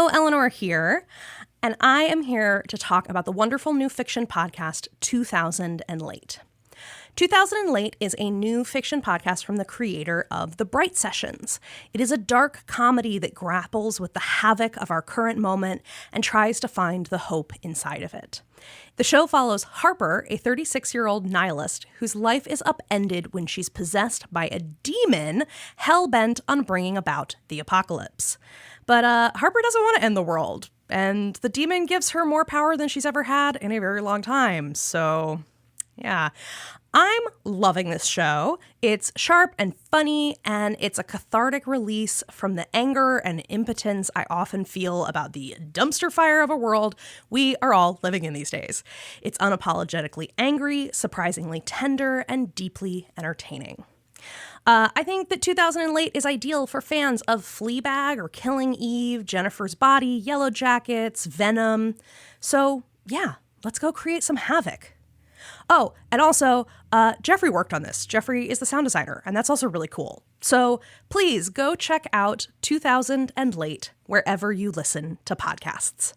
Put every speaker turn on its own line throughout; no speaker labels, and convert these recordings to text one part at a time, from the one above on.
Hello, Eleanor here, and I am here to talk about the wonderful new fiction podcast, 2000 and Late. 2000 and Late is a new fiction podcast from the creator of The Bright Sessions. It is a dark comedy that grapples with the havoc of our current moment and tries to find the hope inside of it. The show follows Harper, a 36-year-old nihilist whose life is upended when she's possessed by a demon hell-bent on bringing about the apocalypse. But Harper doesn't want to end the world, and the demon gives her more power than she's ever had in a very long time. So, yeah. I'm loving this show. It's sharp and funny, and it's a cathartic release from the anger and impotence I often feel about the dumpster fire of a world we are all living in these days. It's unapologetically angry, surprisingly tender, and deeply entertaining. I think that 2000 and Late is ideal for fans of Fleabag or Killing Eve, Jennifer's Body, Yellow Jackets, Venom. So, yeah, let's go create some havoc. Oh, and also, Jeffrey worked on this. Jeffrey is the sound designer, and that's also really cool. So please go check out 2000 and Late wherever you listen to podcasts.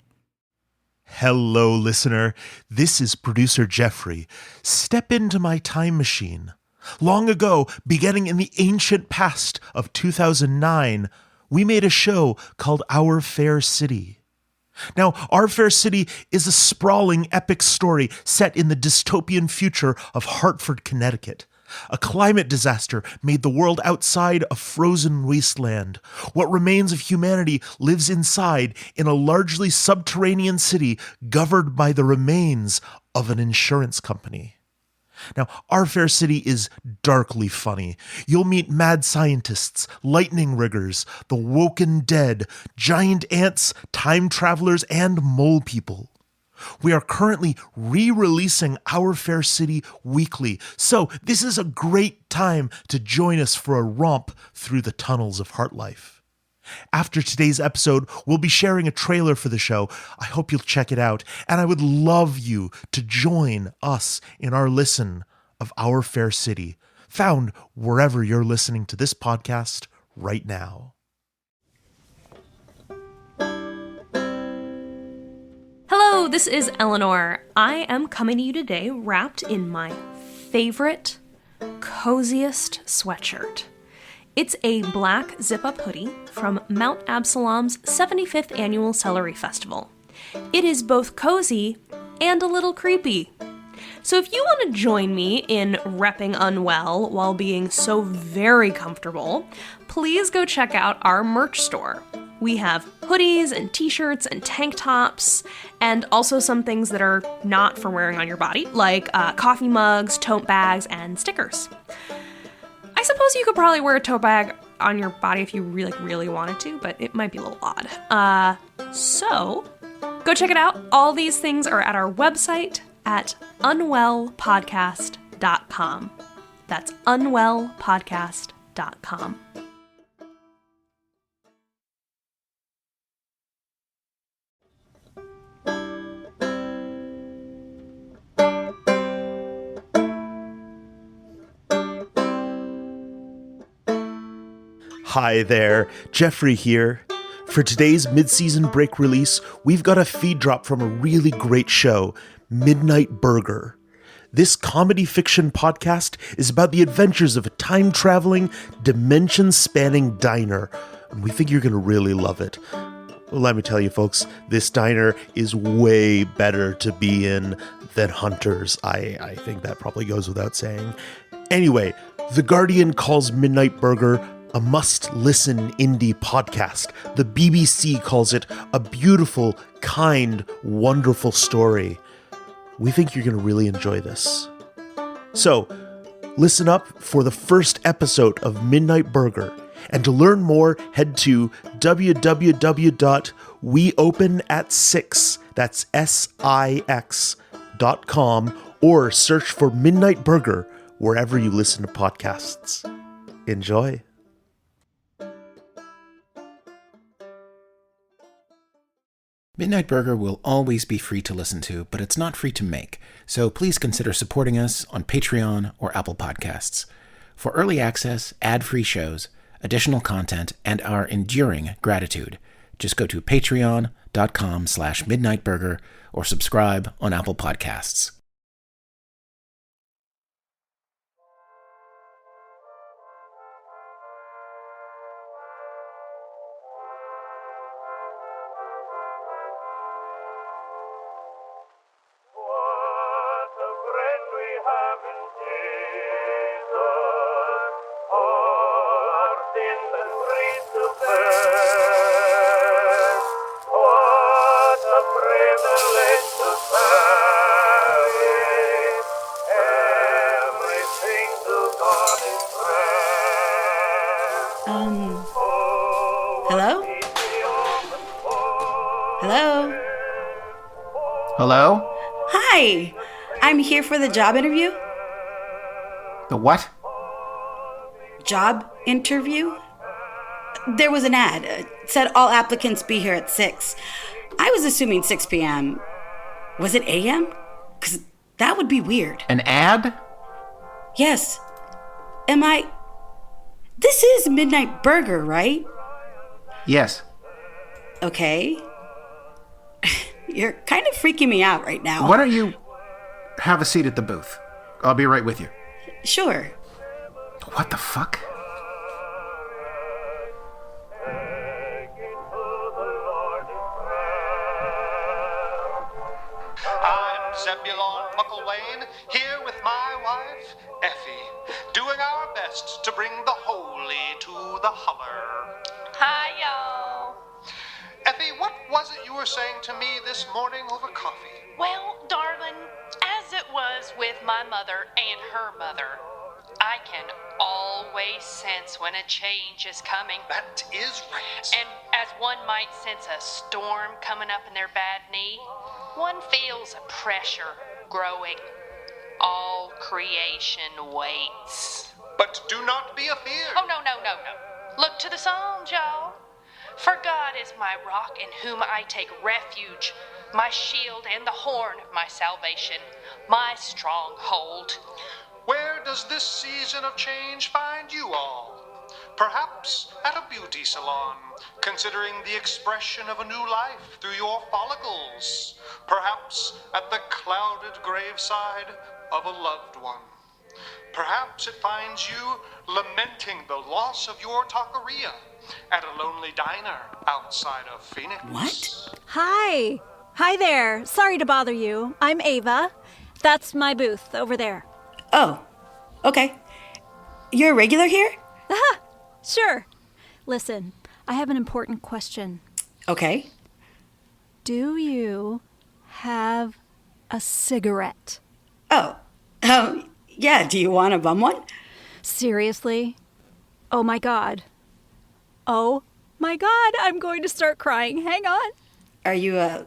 Hello, listener. This is producer Jeffrey. Step into my time machine. Long ago, beginning in the ancient past of 2009, we made a show called Our Fair City. Now, Our Fair City is a sprawling epic story set in the dystopian future of Hartford, Connecticut. A climate disaster made the world outside a frozen wasteland. What remains of humanity lives inside in a largely subterranean city governed by the remains of an insurance company. Now, Our Fair City is darkly funny. You'll meet mad scientists, lightning riggers, the woken dead, giant ants, time travelers, and mole people. We are currently re-releasing Our Fair City weekly, so this is a great time to join us for a romp through the tunnels of Heartlife. After today's episode, we'll be sharing a trailer for the show. I hope you'll check it out, and I would love you to join us in our listen of Our Fair City, found wherever you're listening to this podcast right now.
Hello, this is Eleanor. I am coming to you today wrapped in my favorite, coziest sweatshirt. It's a black zip-up hoodie from Mount Absalom's 75th Annual Celery Festival. It is both cozy and a little creepy. So if you want to join me in repping unwell while being so very comfortable, please go check out our merch store. We have hoodies and t-shirts and tank tops, and also some things that are not for wearing on your body, like coffee mugs, tote bags, and stickers. I suppose you could probably wear a tote bag on your body if you really wanted to, but it might be a little odd. So go check it out. All these things are at our website at unwellpodcast.com. That's unwellpodcast.com.
Hi there, Jeffrey here. For today's mid-season break release, we've got a feed drop from a really great show, Midnight Burger. This comedy fiction podcast is about the adventures of a time-traveling, dimension-spanning diner, and we think you're going to really love it. Well, let me tell you folks, this diner is way better to be in than Hunter's. I think that probably goes without saying. Anyway, The Guardian calls Midnight Burger a must-listen indie podcast. The BBC calls it a beautiful, kind, wonderful story. We think you're going to really enjoy this. So, listen up for the first episode of Midnight Burger. And to learn more, head to www.weopenat6, that's SIX.com, or search for Midnight Burger wherever you listen to podcasts. Enjoy.
Midnight Burger will always be free to listen to, but it's not free to make, so please consider supporting us on Patreon or Apple Podcasts. For early access, ad-free shows, additional content, and our enduring gratitude, Just go to patreon.com/midnightburger or subscribe on Apple Podcasts.
Hello? Hello?
Hello?
Hi! I'm here for the job interview.
The what?
Job interview? There was an ad. It said all applicants be here at 6. I was assuming 6 p.m. Was it a.m.? Because that would be weird.
An ad?
Yes. Am I... This is Midnight Burger, right?
Yes.
Okay. You're kind of freaking me out right now.
Why don't you have a seat at the booth? I'll be right with you.
Sure.
What the fuck?
I'm Zebulon Mucklewain, here with my wife, Effie, doing our best to bring the holy to the holler.
Hi, y'all.
Effie, what was it you were saying to me this morning over coffee?
Well, darling, as it was with my mother and her mother, I can always sense when a change is coming.
That is right.
And as one might sense a storm coming up in their bad knee, one feels a pressure growing. All creation waits.
But do not be afeard.
Oh, no. Look to the Psalms, y'all. For God is my rock in whom I take refuge, my shield and the horn of my salvation, my stronghold.
Where does this season of change find you all? Perhaps at a beauty salon, considering the expression of a new life through your follicles. Perhaps at the clouded graveside of a loved one. Perhaps it finds you lamenting the loss of your taqueria at a lonely diner outside of Phoenix.
What?
Hi there. Sorry to bother you. I'm Ava. That's my booth over there.
Oh, okay. You're a regular here?
Sure. Listen, I have an important question.
Okay.
Do you have a cigarette?
Oh, yeah, do you want to bum one?
Seriously? Oh my God, I'm going to start crying. Hang on.
Are you,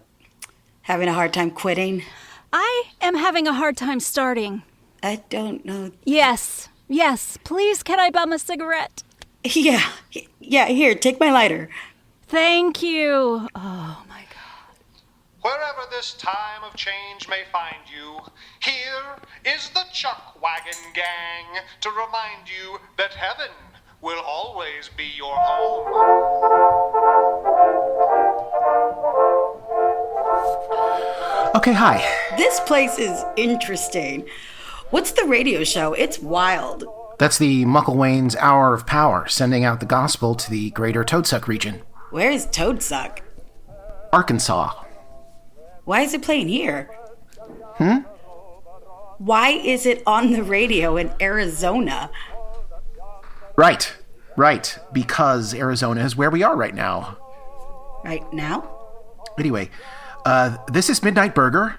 having a hard time quitting?
I am having a hard time starting.
I don't know.
Yes. Please, can I bum a cigarette?
Yeah, here, take my lighter.
Thank you. Oh my God.
Wherever this time of change may find you, here is the Chuck Wagon Gang to remind you that heaven will always be your home.
Okay, hi.
This place is interesting. What's the radio show? It's wild.
That's the Mucklewain's Hour of Power, sending out the gospel to the greater Toadsuck region.
Where is Toadsuck?
Arkansas.
Why is it playing here? Why is it on the radio in Arizona?
Right. Because Arizona is where we are right now.
Right now?
Anyway, this is Midnight Burger.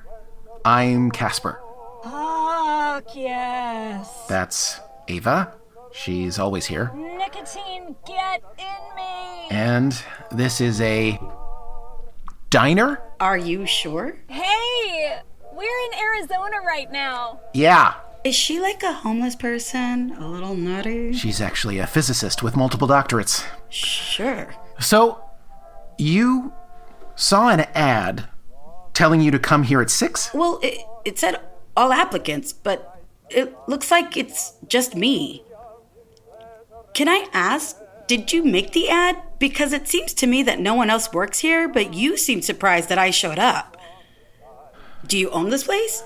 I'm Caspar.
Fuck yes.
That's Ava. She's always here.
Nicotine, get in me.
And this is a diner?
Are you sure?
Hey, we're in Arizona right now.
Yeah.
Is she like a homeless person? A little nutty?
She's actually a physicist with multiple doctorates.
Sure.
So, you saw an ad telling you to come here at 6?
Well, it said all applicants, but it looks like it's just me. Can I ask, Did you make the ad? Because it seems to me that no one else works here, but you seem surprised that I showed up. Do you own this place?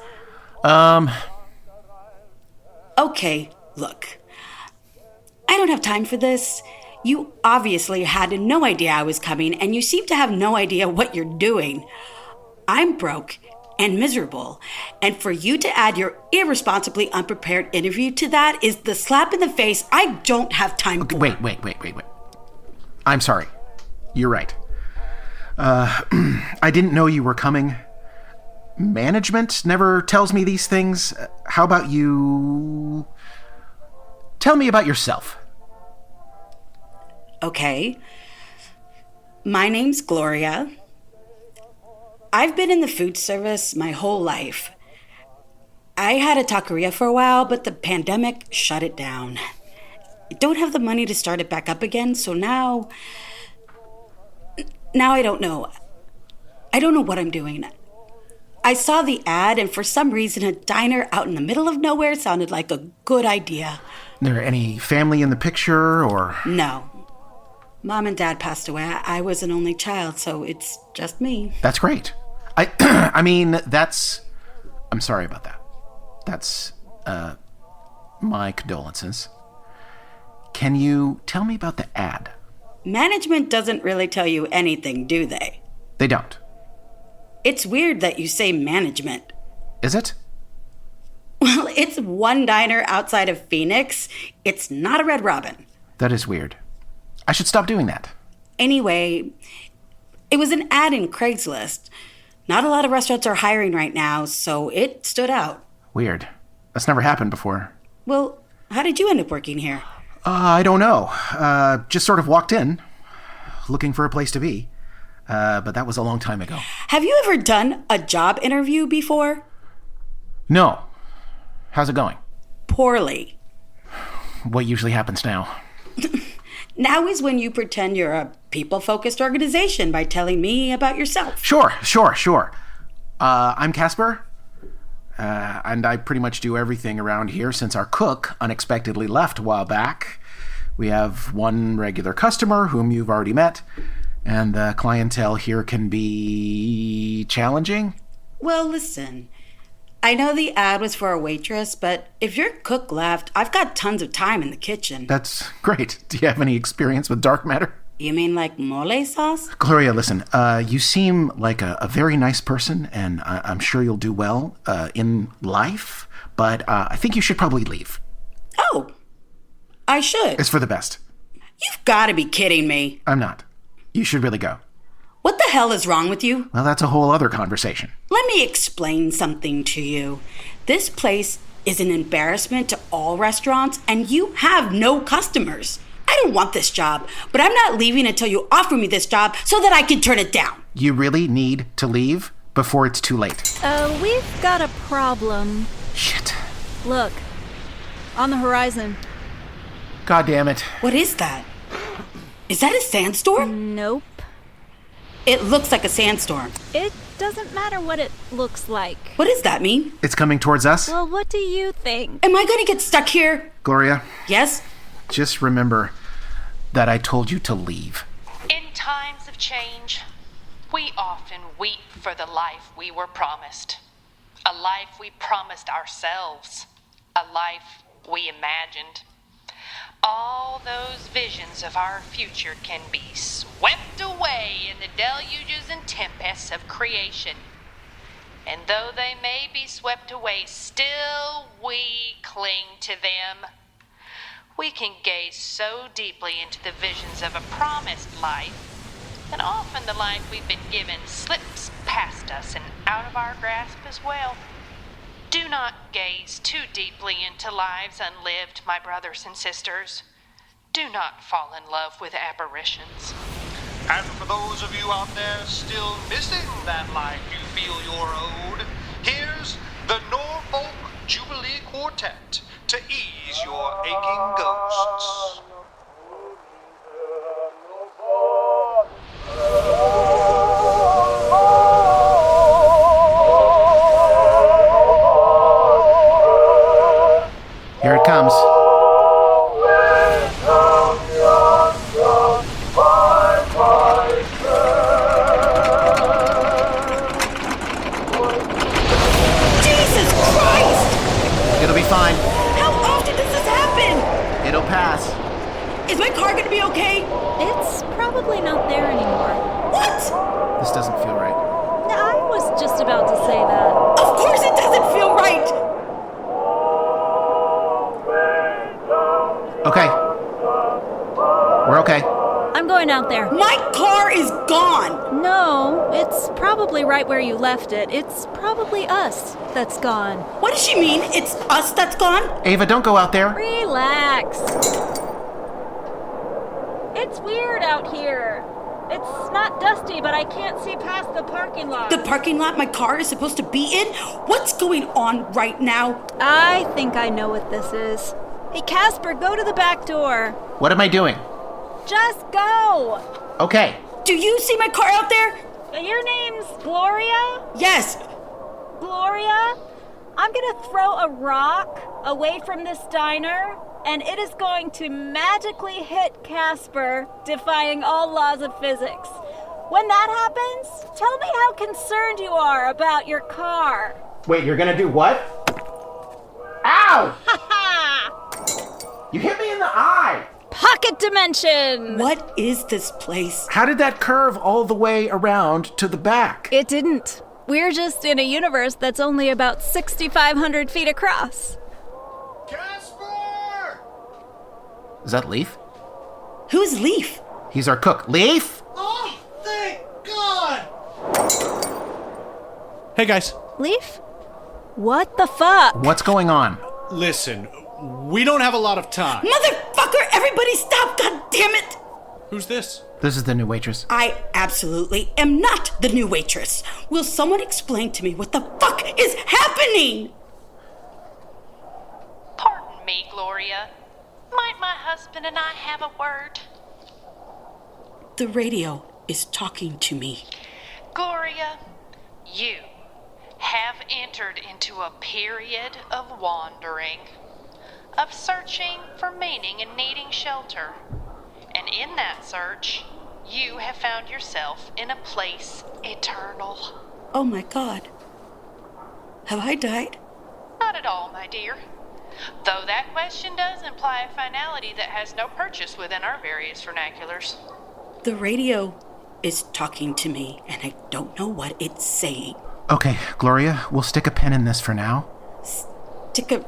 Okay, look. I don't have time for this. You obviously had no idea I was coming, and you seem to have no idea what you're doing. I'm broke and miserable, and for you to add your irresponsibly unprepared interview to that is the slap in the face I don't have time for.
Wait. I'm sorry. You're right. I didn't know you were coming. Management never tells me these things. How about you... Tell me about yourself.
Okay. My name's Gloria. I've been in the food service my whole life. I had a taqueria for a while, but the pandemic shut it down. I don't have the money to start it back up again, so now I don't know. I don't know what I'm doing. I saw the ad, and for some reason, a diner out in the middle of nowhere sounded like a good idea.
There any family in the picture, or...?
No. Mom and Dad passed away. I was an only child, so it's just me.
That's great. I mean, that's... I'm sorry about that. That's, my condolences. Can you tell me about the ad?
Management doesn't really tell you anything, do they?
They don't.
It's weird that you say management.
Is it?
Well, it's one diner outside of Phoenix. It's not a Red Robin.
That is weird. I should stop doing that.
Anyway, it was an ad in Craigslist. Not a lot of restaurants are hiring right now, so it stood out.
Weird. That's never happened before.
Well, how did you end up working here?
I don't know. Just sort of walked in, looking for a place to be. But that was a long time ago.
Have you ever done a job interview before?
No. How's it going?
Poorly.
What usually happens now?
Now is when you pretend you're a people-focused organization by telling me about yourself.
Sure. I'm Caspar. And I pretty much do everything around here since our cook unexpectedly left a while back. We have one regular customer whom you've already met, and the clientele here can be challenging.
Well, listen, I know the ad was for a waitress, but if your cook left, I've got tons of time in the kitchen.
That's great. Do you have any experience with dark matter?
You mean like mole sauce?
Gloria, listen, you seem like a very nice person, and I'm sure you'll do well in life, but I think you should probably leave.
Oh, I should.
It's for the best.
You've got to be kidding me.
I'm not. You should really go.
What the hell is wrong with you?
Well, that's a whole other conversation.
Let me explain something to you. This place is an embarrassment to all restaurants, and you have no customers. I don't want this job, but I'm not leaving until you offer me this job so that I can turn it down.
You really need to leave before it's too late.
We've got a problem.
Shit.
Look, on the horizon.
God damn it.
What is that? Is that a sandstorm?
Nope.
It looks like a sandstorm.
It doesn't matter what it looks like.
What does that mean?
It's coming towards us.
Well, what do you think?
Am I going to get stuck here?
Gloria,
Yes?
just remember that I told you to leave.
In times of change, we often weep for the life we were promised. A life we promised ourselves. A life we imagined. All those visions of our future can be swept away in the deluges and tempests of creation. And though they may be swept away, still we cling to them. We can gaze so deeply into the visions of a promised life, and often the life we've been given slips past us and out of our grasp as well. Do not gaze too deeply into lives unlived, my brothers and sisters. Do not fall in love with apparitions.
And for those of you out there still missing that life you feel you're owed, here's the Norfolk Jubilee Quartet to ease your aching ghosts.
Here it comes. This doesn't feel right.
I was just about to say that.
Of course it doesn't feel right!
Okay. We're okay.
I'm going out there.
My car is gone!
No, it's probably right where you left it. It's probably us that's gone.
What does she mean? It's us that's gone?
Ava, don't go out there.
Relax. It's weird out here. It's not dusty, but I can't see past the parking lot.
The parking lot my car is supposed to be in? What's going on right now?
I think I know what this is. Hey, Caspar, go to the back door.
What am I doing?
Just go.
Okay.
Do you see my car out there?
Your name's Gloria?
Yes.
Gloria, I'm gonna throw a rock away from this diner, and it is going to magically hit Caspar, defying all laws of physics. When that happens, tell me how concerned you are about your car.
Wait, you're gonna do what? Ow!
Ha ha!
You hit me in the eye!
Pocket dimension!
What is this place?
How did that curve all the way around to the back?
It didn't. We're just in a universe that's only about 6,500 feet across.
Caspar!
Is that Leif?
Who's Leif?
He's our cook. Leif?
Oh, thank God!
Hey guys,
Leif? What the fuck?
What's going on?
listen, we don't have a lot of time.
Motherfucker, everybody stop, god damn it!
Who's this?
This is the new waitress.
I absolutely am not the new waitress. Will someone explain to me what the fuck is happening?
Pardon me, Gloria. Might my husband and I have a word?
The radio is talking to me.
Gloria, you have entered into a period of wandering, of searching for meaning and needing shelter. And in that search, you have found yourself in a place eternal.
Oh my god. Have I died?
Not at all, my dear. Though that question does imply a finality that has no purchase within our various vernaculars.
The radio is talking to me, and I don't know what it's saying.
Okay, Gloria, we'll stick a pin in this for now.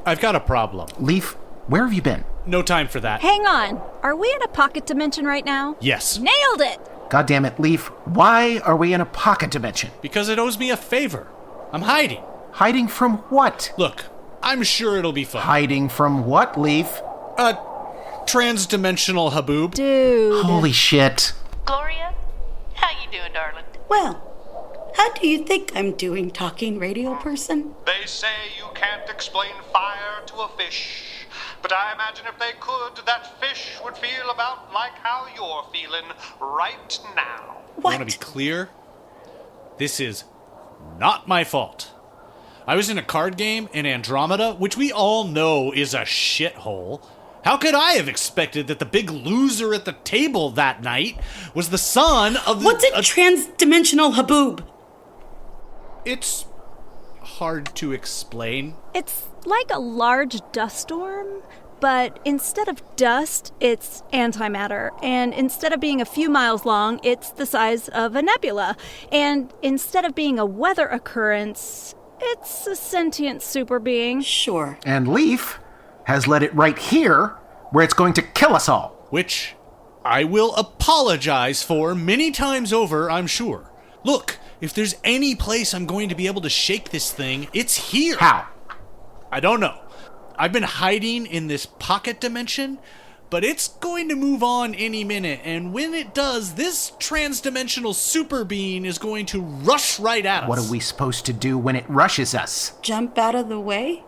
I've got a problem.
Leif, where have you been?
No time for that.
Hang on. Are we in a pocket dimension right now?
Yes,
Nailed it!
God damn it, Leif, why are we in a pocket dimension?
because it owes me a favor. I'm hiding.
Hiding from what?
Look, I'm sure it'll be fun.
Hiding from what, Leif?
A trans-dimensional haboob.
Dude.
Holy shit.
Gloria, how you doing, darling?
Well, how do you think I'm doing, talking radio person?
They say you can't explain fire to a fish, but I imagine if they could, that fish would feel about like how you're feeling right now.
I
What?
want to be clear. This is not my fault. I was in a card game in Andromeda, which we all know is a shithole. How could I have expected that the big loser at the table that night was the son of the...
What's a trans-dimensional haboob?
It's hard to explain.
It's like a large dust storm, but instead of dust, it's antimatter. And instead of being a few miles long, it's the size of a nebula. And instead of being a weather occurrence, it's a sentient super being.
Sure.
And Leif has led it right here, where it's going to kill us all.
Which I will apologize for many times over, I'm sure. Look, if there's any place I'm going to be able to shake this thing, it's here.
How?
I don't know. I've been hiding in this pocket dimension, but it's going to move on any minute, and when it does, this trans-dimensional super being is going to rush right at us.
What are we supposed to do when it rushes us?
Jump out of the way?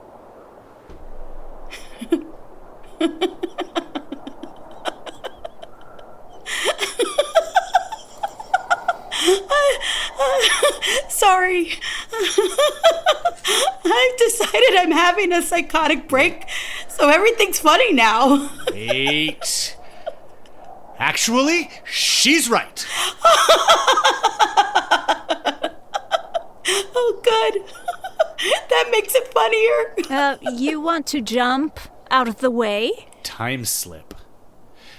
Sorry. I've decided I'm having a psychotic break, so everything's funny now.
Wait. Actually, she's right.
Oh, good. That makes it funnier.
You want to jump out of the way?
Time slip.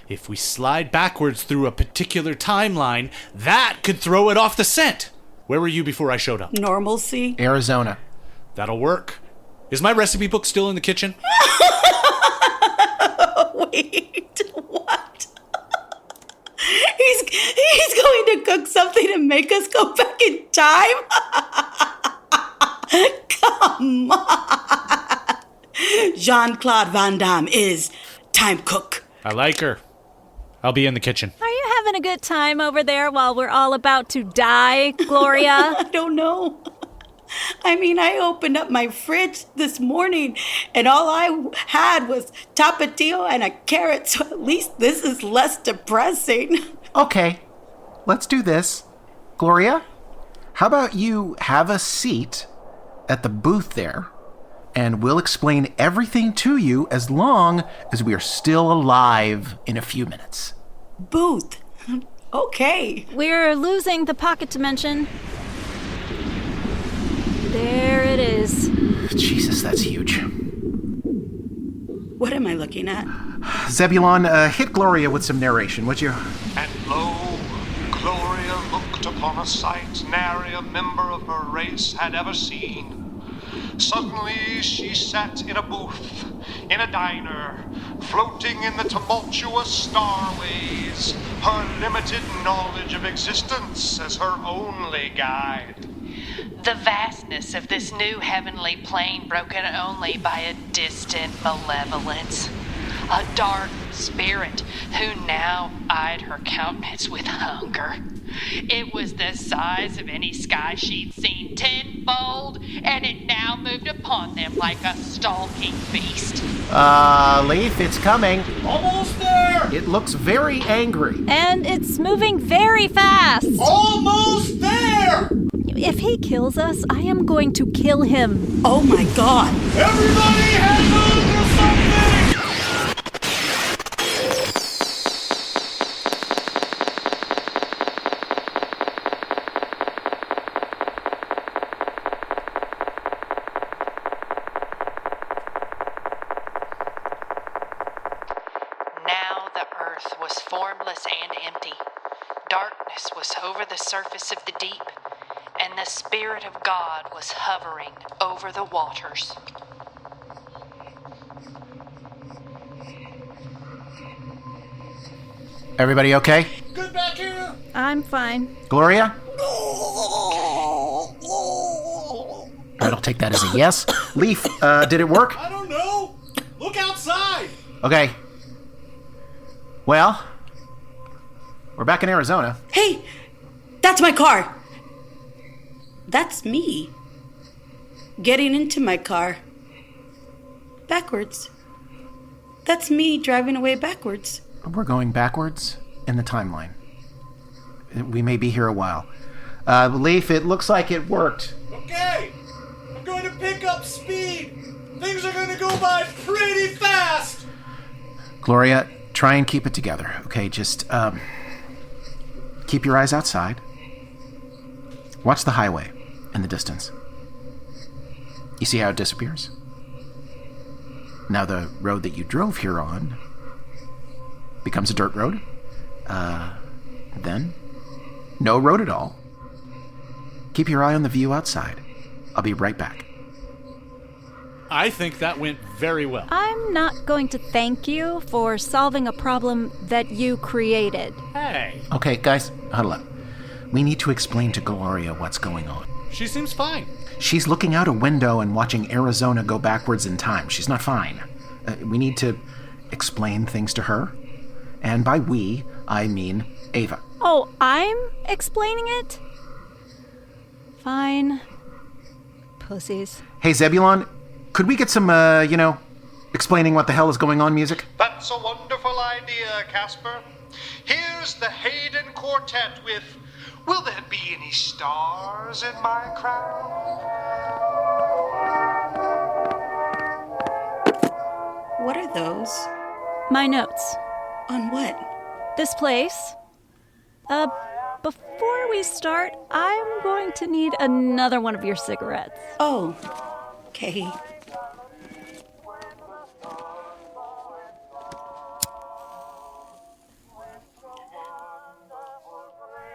If we slide backwards through a particular timeline, that could throw it off the scent. Where were you before I showed up?
Normalcy.
Arizona.
That'll work. Is my recipe book still in the kitchen?
Wait, what? He's going to cook something to make us go back in time? Come on. Jean-Claude Van Damme is time cook.
I like her. I'll be in the kitchen.
Are you having a good time over there while we're all about to die, Gloria?
I don't know. I mean, I opened up my fridge this morning and all I had was tapatio and a carrot, so at least this is less depressing.
Okay, let's do this. Gloria, how about you have a seat at the booth there, and we'll explain everything to you as long as we are still alive in a few minutes.
Booth. Okay.
We're losing the pocket dimension. There it is.
Jesus, that's huge.
What am I looking at?
Zebulon, hit Gloria with some narration, would you?
And lo, Gloria looked upon a sight nary a member of her race had ever seen. Suddenly she sat in a booth, in a diner, floating in the tumultuous starways, her limited knowledge of existence as her only guide.
The vastness of this new heavenly plane broken only by a distant malevolence. A dark spirit who now eyed her countenance with hunger. It was the size of any sky she'd seen tenfold, and it now moved upon them like a stalking beast.
Leif, it's coming.
Almost there!
It looks very angry.
And it's moving very fast.
Almost there!
If he kills us, I am going to kill him.
Oh my God.
Everybody hang on to something!
Now the earth was formless and empty. Darkness was over the surface of the deep, and the Spirit of God was hovering over the waters.
Everybody okay?
Good back here!
I'm fine.
Gloria? I'll take that as a yes. Leif, did it work?
I don't know! Look outside!
Okay. Well, we're back in Arizona.
Hey, that's my car. That's me. Getting into my car. Backwards. That's me driving away backwards.
We're going backwards in the timeline. We may be here a while. Leif, it looks like it worked.
Okay! I'm going to pick up speed! Things are going to go by pretty fast!
Gloria, try and keep it together, okay? Just, keep your eyes outside. Watch the highway in the distance. You see how it disappears? Now the road that you drove here on becomes a dirt road. Then no road at all. Keep your eye on the view outside. I'll be right back.
I think that went very well.
I'm not going to thank you for solving a problem that you created.
Hey,
Okay, guys, huddle up. We need to explain to Gloria what's going on.
she seems fine.
She's looking out a window and watching Arizona go backwards in time. She's not fine. We need to explain things to her. And by we, I mean Ava.
Oh, I'm explaining it? Fine. Pussies.
Hey, Zebulon, could we get some, explaining what the hell is going on music?
That's a wonderful idea, Caspar. Here's the Haydn Quartet with Will There Be Any Stars in My Crown?
What are those?
My notes.
On what?
This place. Before we start, I'm going to need another one of your cigarettes.
Oh, okay.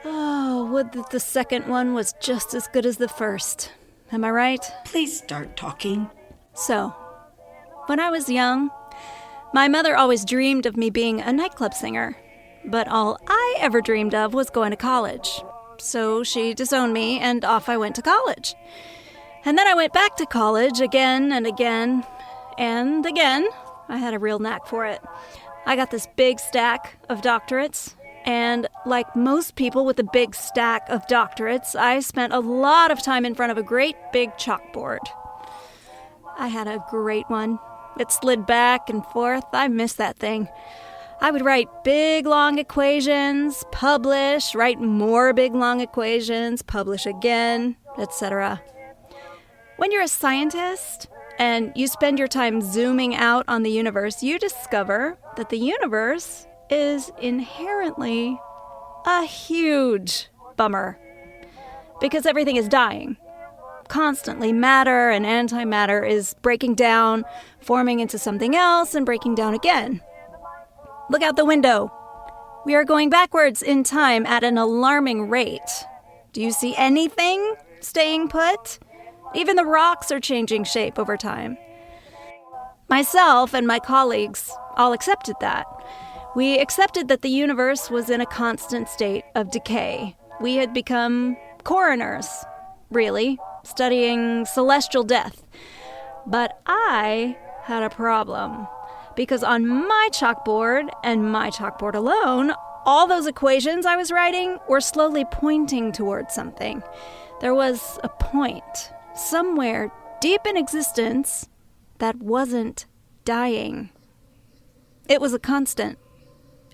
Oh, would that the second one was just as good as the first. Am I right?
Please start talking.
So, when I was young, my mother always dreamed of me being a nightclub singer. But all I ever dreamed of was going to college. So she disowned me, and off I went to college. And then I went back to college again and again and again. I had a real knack for it. I got this big stack of doctorates. And like most people with a big stack of doctorates, I spent a lot of time in front of a great big chalkboard. I had a great one. It slid back and forth. I miss that thing. I would write big, long equations, publish, write more big, long equations, publish again, etc. When you're a scientist and you spend your time zooming out on the universe, you discover that the universe is inherently a huge bummer because everything is dying. Constantly, matter and antimatter is breaking down, forming into something else, and breaking down again. Look out the window. We are going backwards in time at an alarming rate. Do you see anything staying put? Even the rocks are changing shape over time. Myself and my colleagues all accepted that. We accepted that the universe was in a constant state of decay. We had become coroners, really, studying celestial death. But I had a problem, because on my chalkboard, and my chalkboard alone, all those equations I was writing were slowly pointing towards something. There was a point, somewhere deep in existence, that wasn't dying. It was a constant.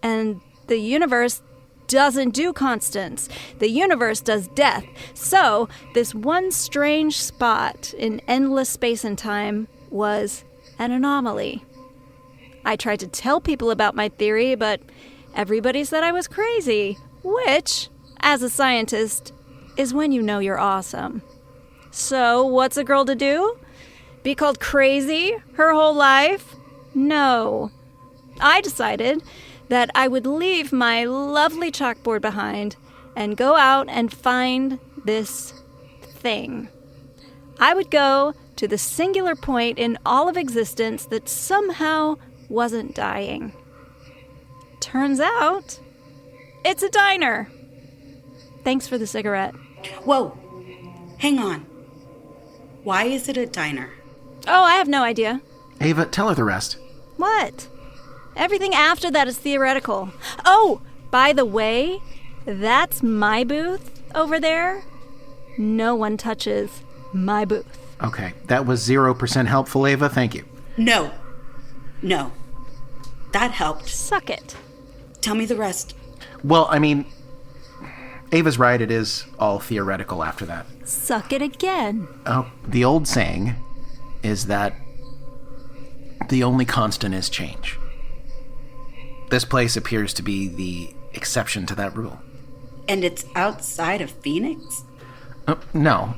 And the universe doesn't do constants. The universe does death. So, this one strange spot in endless space and time was an anomaly. I tried to tell people about my theory, but everybody said I was crazy, which, as a scientist, is when you know you're awesome. So, what's a girl to do? Be called crazy her whole life? No. I decided that I would leave my lovely chalkboard behind and go out and find this thing. I would go to the singular point in all of existence that somehow wasn't dying. Turns out, it's a diner. Thanks for the cigarette.
Whoa, hang on. Why is it a diner?
Oh, I have no idea.
Ava, tell her the rest.
What? Everything after that is theoretical. Oh, by the way, that's my booth over there. No one touches my booth.
Okay, that was 0% helpful, Ava. Thank you.
No. That helped.
Suck it.
Tell me the rest.
Well, I mean, Ava's right. It is all theoretical after that.
Suck it again.
Oh, the old saying is that the only constant is change. This place appears to be the exception to that rule.
And it's outside of Phoenix?
No.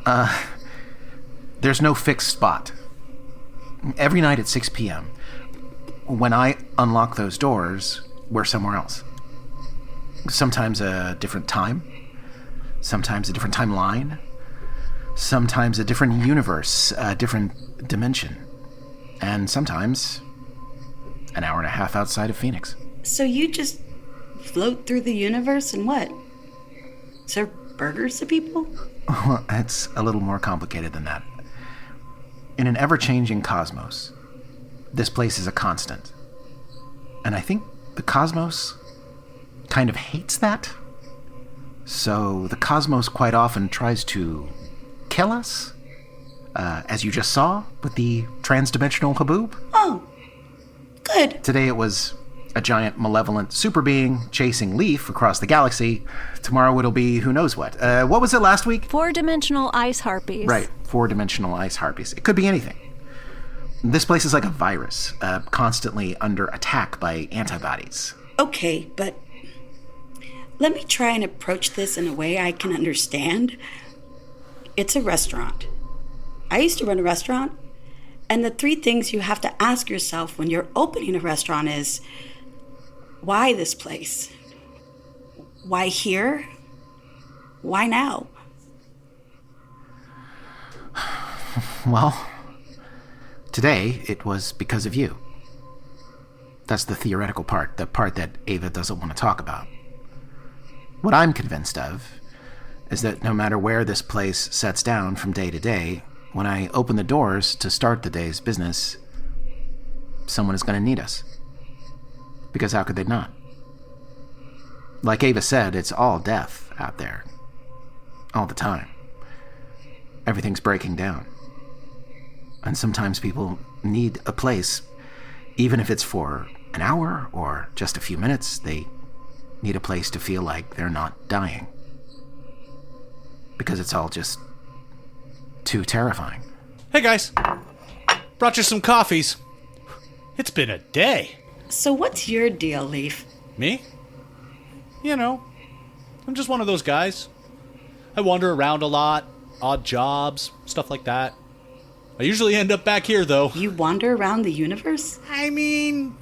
There's no fixed spot. Every night at 6 p.m., when I unlock those doors, we're somewhere else. Sometimes a different time. Sometimes a different timeline. Sometimes a different universe, a different dimension. And sometimes an hour and a half outside of Phoenix.
So you just float through the universe and what? Serve burgers to people?
Well, it's a little more complicated than that. In an ever-changing cosmos, this place is a constant. And I think the cosmos kind of hates that. So the cosmos quite often tries to kill us, as you just saw with the trans-dimensional haboob.
Oh, good.
Today it was a giant malevolent super being chasing Leif across the galaxy. Tomorrow it'll be who knows what. What was it last week?
4-dimensional ice harpies.
Right, 4-dimensional ice harpies. It could be anything. This place is like a virus, constantly under attack by antibodies.
Okay, but let me try and approach this in a way I can understand. It's a restaurant. I used to run a restaurant, and the 3 things you have to ask yourself when you're opening a restaurant is, why this place? Why here? Why now?
Well, today it was because of you. That's the theoretical part, the part that Ava doesn't want to talk about. What I'm convinced of is that no matter where this place sets down from day to day, when I open the doors to start the day's business, someone is going to need us. Because how could they not? Like Ava said, it's all death out there. All the time. Everything's breaking down. And sometimes people need a place, even if it's for an hour or just a few minutes, they need a place to feel like they're not dying. Because it's all just too terrifying.
Hey guys, brought you some coffees. It's been a day.
So what's your deal, Leif?
Me? You know, I'm just one of those guys. I wander around a lot, odd jobs, stuff like that. I usually end up back here, though.
You wander around the universe?
I mean,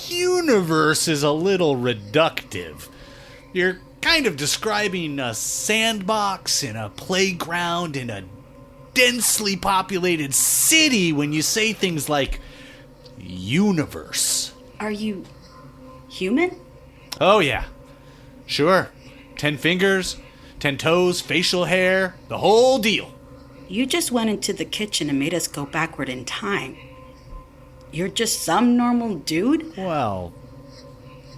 universe is a little reductive. You're kind of describing a sandbox in a playground in a densely populated city when you say things like universe.
Are you human?
Oh, yeah. Sure. 10 fingers, 10 toes, facial hair, the whole deal.
You just went into the kitchen and made us go backward in time. You're just some normal dude?
Well,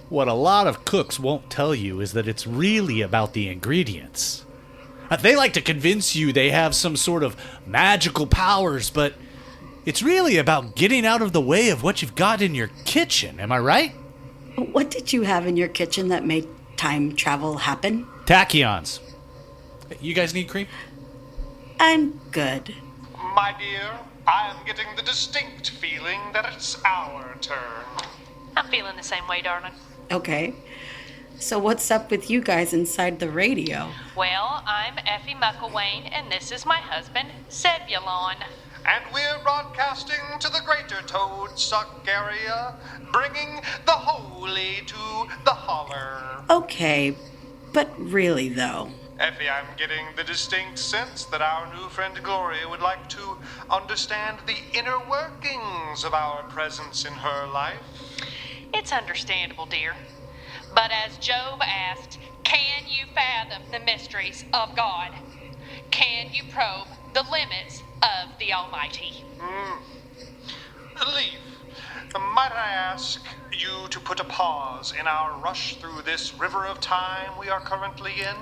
what a lot of cooks won't tell you is that it's really about the ingredients. They like to convince you they have some sort of magical powers, but it's really about getting out of the way of what you've got in your kitchen, am I right?
What did you have in your kitchen that made time travel happen?
Tachyons. You guys need cream?
I'm good.
My dear, I am getting the distinct feeling that it's our turn.
I'm feeling the same way, darling.
Okay. So what's up with you guys inside the radio?
Well, I'm Effie Mucklewain, and this is my husband, Zebulon.
And we're broadcasting to the greater toad suck area, bringing the holy to the holler.
Okay, but really though.
Effie, I'm getting the distinct sense that our new friend Gloria would like to understand the inner workings of our presence in her life.
It's understandable, dear. But as Job asked, can you fathom the mysteries of God? Can you probe the limits of the Almighty?
Leif, might I ask you to put a pause in our rush through this river of time we are currently in?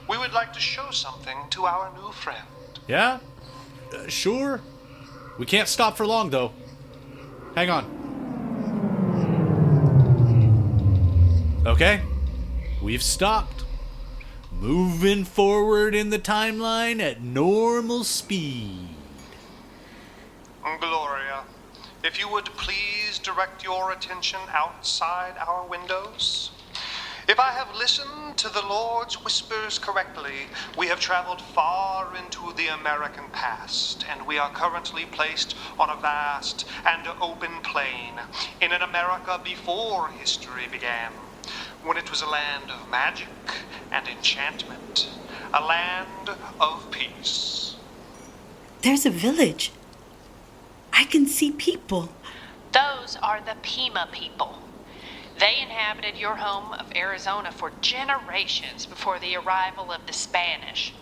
We would like to show something to our new friend.
Yeah? Sure. We can't stop for long, though. Hang on. Okay. We've stopped. Moving forward in the timeline at normal speed.
Gloria, if you would please direct your attention outside our windows. If I have listened to the Lord's whispers correctly, we have traveled far into the American past, and we are currently placed on a vast and open plain in an America before history began, when it was a land of magic and enchantment, a land of peace.
There's a village. I can see people.
Those are the Pima people. They inhabited your home of Arizona for generations before the arrival of the Spanish.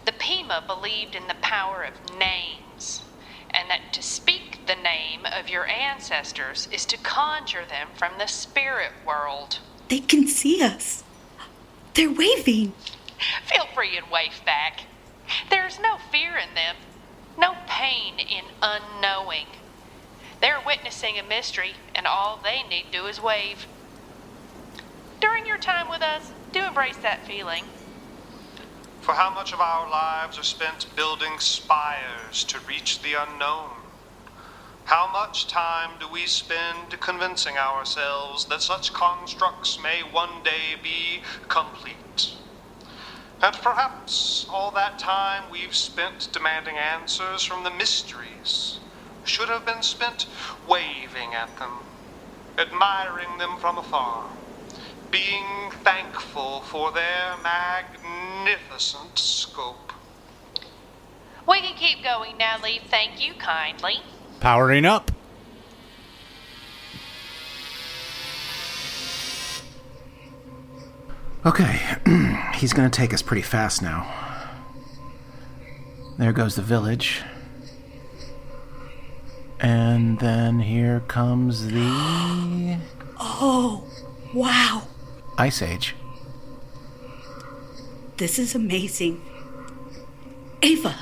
The Pima believed in the power of names, and that to speak the name of your ancestors is to conjure them from the spirit world.
They can see us. They're waving.
Feel free and wave back. There's no fear in them, no pain in unknowing. They're witnessing a mystery, and all they need do is wave. During your time with us, do embrace that feeling.
For how much of our lives are spent building spires to reach the unknown? How much time do we spend convincing ourselves that such constructs may one day be complete? And perhaps all that time we've spent demanding answers from the mysteries should have been spent waving at them, admiring them from afar, being thankful for their magnificent scope.
We can keep going now, Leif. Thank you kindly.
Powering up.
Okay, he's gonna take us pretty fast now. There goes the village. And then here comes the
Oh, wow.
Ice Age.
This is amazing. Ava,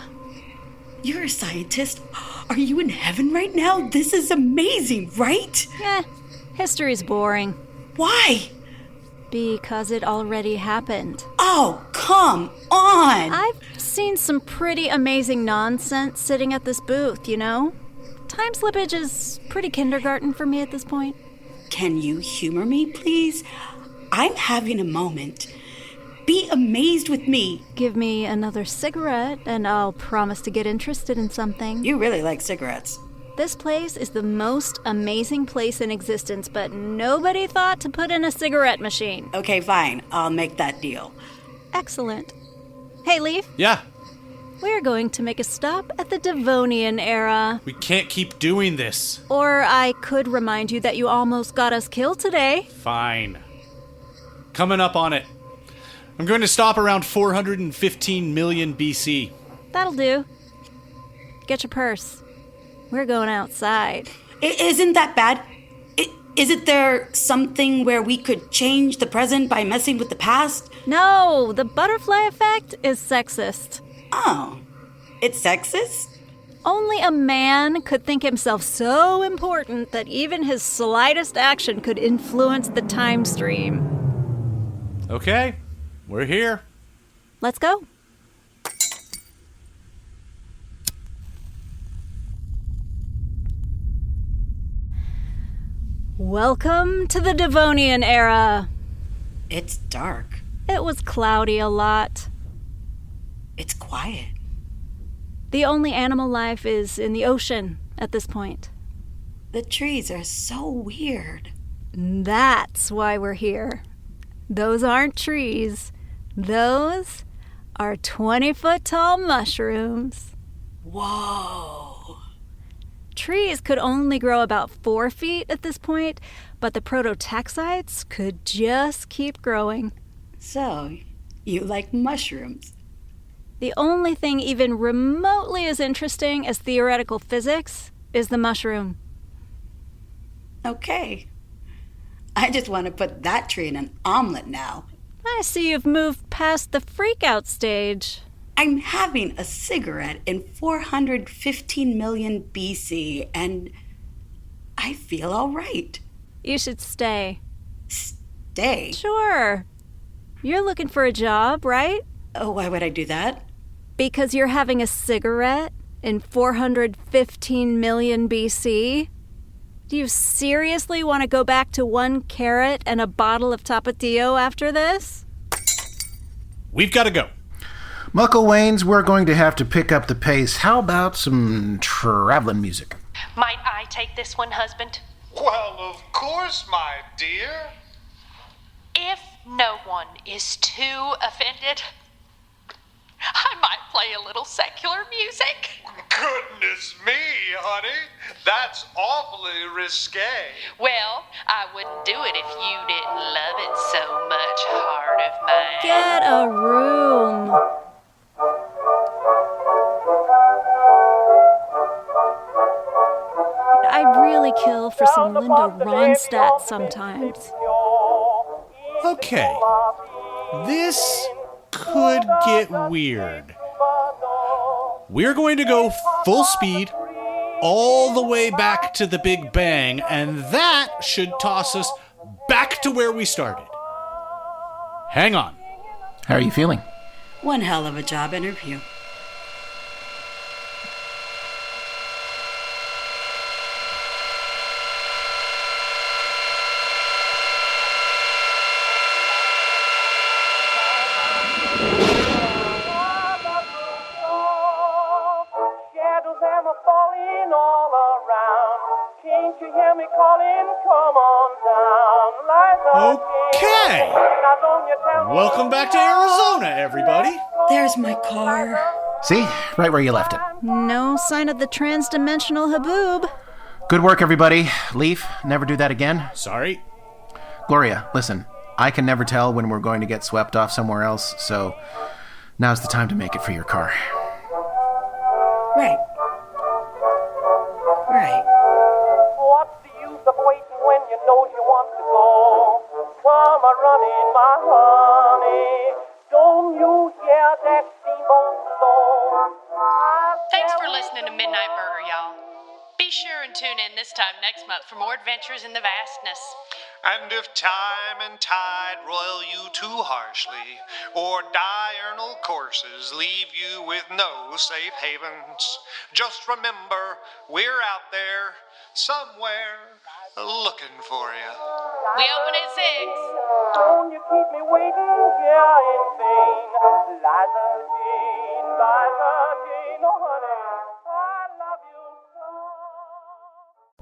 you're a scientist. Are you in heaven right now? This is amazing, right?
History's boring.
Why?
Because it already happened.
Oh, come on.
I've seen some pretty amazing nonsense sitting at this booth, you know? Time slippage is pretty kindergarten for me at this point.
Can you humor me, please? I'm having a moment. Be amazed with me.
Give me another cigarette, and I'll promise to get interested in something.
You really like cigarettes.
This place is the most amazing place in existence, but nobody thought to put in a cigarette machine.
Okay, fine. I'll make that deal.
Excellent. Hey, Leif.
Yeah.
We're going to make a stop at the Devonian era.
We can't keep doing this.
Or I could remind you that you almost got us killed today.
Fine. Coming up on it. I'm going to stop around 415 million BC.
That'll do. Get your purse. We're going outside.
Isn't that bad? Isn't there something where we could change the present by messing with the past?
No, the butterfly effect is sexist.
Oh, it's sexist?
Only a man could think himself so important that even his slightest action could influence the time stream.
Okay, we're here.
Let's go. Welcome to the Devonian era.
It's dark.
It was cloudy a lot.
It's quiet.
The only animal life is in the ocean at this point.
The trees are so weird.
That's why we're here. Those aren't trees. Those are 20-foot-tall mushrooms.
Whoa.
Trees could only grow about 4 feet at this point, but the prototaxites could just keep growing.
So, you like mushrooms?
The only thing even remotely as interesting as theoretical physics is the mushroom.
Okay. I just want to put that tree in an omelet now.
I see you've moved past the freak-out stage.
I'm having a cigarette in 415 million BC, and I feel all right.
You should stay.
Stay?
Sure. You're looking for a job, right?
Oh, why would I do that?
Because you're having a cigarette in 415 million BC? Do you seriously want to go back to 1 carrot and a bottle of Tapatio after this?
We've got to go.
Mucklewains, we're going to have to pick up the pace. How about some traveling music?
Might I take this one, husband?
Well, of course, my dear.
If no one is too offended, I might play a little secular music.
Goodness me, honey. That's awfully risque.
Well, I wouldn't do it if you didn't love it so much, heart of mine.
Get a room. I'd really kill for some Linda Ronstadt sometimes.
Okay. This could get weird. We're going to go full speed all the way back to the Big Bang, and that should toss us back to where we started. Hang on.
How are you feeling?
One hell of a job interview.
Hey! Welcome back to Arizona, everybody.
There's my car.
See? Right where you left it.
No sign of the trans-dimensional haboob.
Good work, everybody. Leif, never do that again.
Sorry.
Gloria, listen. I can never tell when we're going to get swept off somewhere else, so now's the time to make it for your car.
Right.
What's the use of waiting when you know you want to go? Come a-running, my honey. Don't you hear that steamboat blow?
Thanks for listening to Midnight Burger, y'all. Be sure and tune in this time next month for more adventures in the vastness.
And if time and tide roil you too harshly, or diurnal courses leave you with no safe havens, just remember we're out there, somewhere, looking for you.
We open at 6.
Don't you keep me waiting here in vain. Liza Jane, oh honey, I love you so.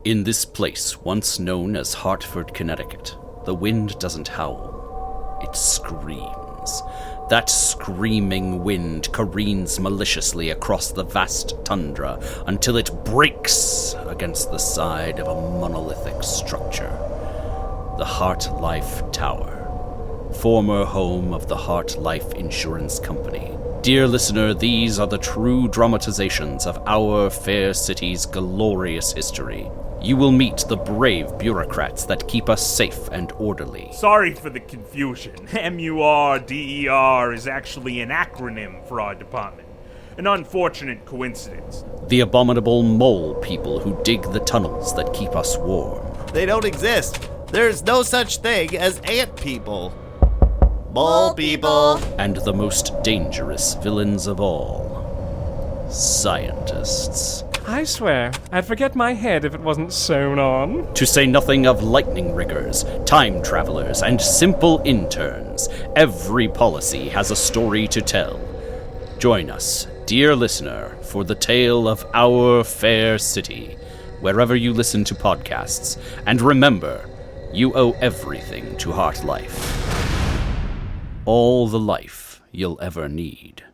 In this place, once known as Hartford, Connecticut, the wind doesn't howl. It screams. That screaming wind careens maliciously across the vast tundra until it breaks against the side of a monolithic structure. The Heart Life Tower, former home of the Heart Life Insurance Company. Dear listener, these are the true dramatizations of our fair city's glorious history. You will meet the brave bureaucrats that keep us safe and orderly.
Sorry for the confusion. MURDER is actually an acronym for our department. An unfortunate coincidence.
The abominable mole people who dig the tunnels that keep us warm.
They don't exist. There's no such thing as ant people. Mole people.
And the most dangerous villains of all. Scientists.
I swear, I'd forget my head if it wasn't sewn on.
To say nothing of lightning riggers, time travelers, and simple interns, every policy has a story to tell. Join us, dear listener, for the tale of our fair city, wherever you listen to podcasts. And remember, you owe everything to Heart Life. All the life you'll ever need.